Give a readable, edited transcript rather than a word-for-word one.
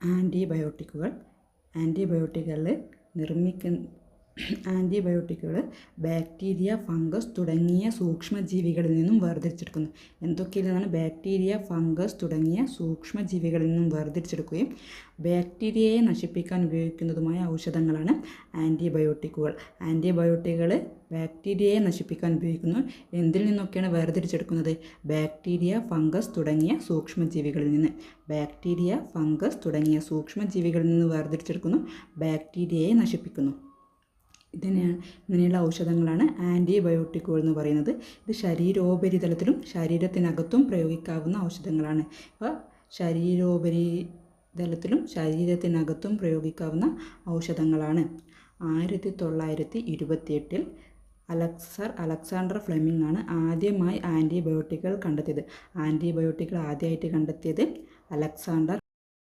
ആൻറ്റിബയോട്ടിക്കുകൾ ആൻറ്റിബയോട്ടിക്കുകൾ bacteria, fungus തുടങ്ങിയ സൂക്ഷ്മജീവികളിൽ നിന്നും വേർതിരിച്ചെടുക്കുന്നു. എന്തൊക്കെയാണ്? ബാക്ടീരിയ, ഫംഗസ് തുടങ്ങിയ സൂക്ഷ്മജീവികളിൽ നിന്നും വേർതിരിച്ചെടുക്കുകയും ബാക്ടീരിയയെ നശിപ്പിക്കാൻ ഉപയോഗിക്കുന്നതുമായ ഔഷധങ്ങളാണ് ആൻറ്റിബയോട്ടിക്കുകൾ. ആൻറ്റിബയോട്ടിക്കുകൾ ബാക്ടീരിയയെ നശിപ്പിക്കാൻ ഉപയോഗിക്കുന്നു. എന്തിൽ നിന്നൊക്കെയാണ് വേർതിരിച്ചെടുക്കുന്നത്? ബാക്ടീരിയ, ഫംഗസ് തുടങ്ങിയ സൂക്ഷ്മജീവികളിൽ നിന്ന്. ബാക്ടീരിയ, ഫംഗസ് തുടങ്ങിയ സൂക്ഷ്മജീവികളിൽ നിന്ന് വേർതിരിച്ചെടുക്കുന്നു, ബാക്ടീരിയയെ നശിപ്പിക്കുന്നു. ഇങ്ങനെയുള്ള ഔഷധങ്ങളാണ് ആൻറ്റിബയോട്ടിക്കുകൾ എന്ന് പറയുന്നത്. ഇത് ശരീരോപരിതലത്തിലും ശരീരത്തിനകത്തും പ്രയോഗിക്കാവുന്ന ഔഷധങ്ങളാണ്. അപ്പോൾ ശരീരോപരിതലത്തിലും ശരീരത്തിനകത്തും പ്രയോഗിക്കാവുന്ന ഔഷധങ്ങളാണ്. 1928 അലക്സാണ്ടർ ഫ്ലെമിംഗ് ആണ് ആദ്യമായി ആൻറ്റിബയോട്ടിക്കുകൾ കണ്ടെത്തിയത്. ആദ്യമായിട്ട് കണ്ടെത്തിയത് അലക്സാണ്ടർ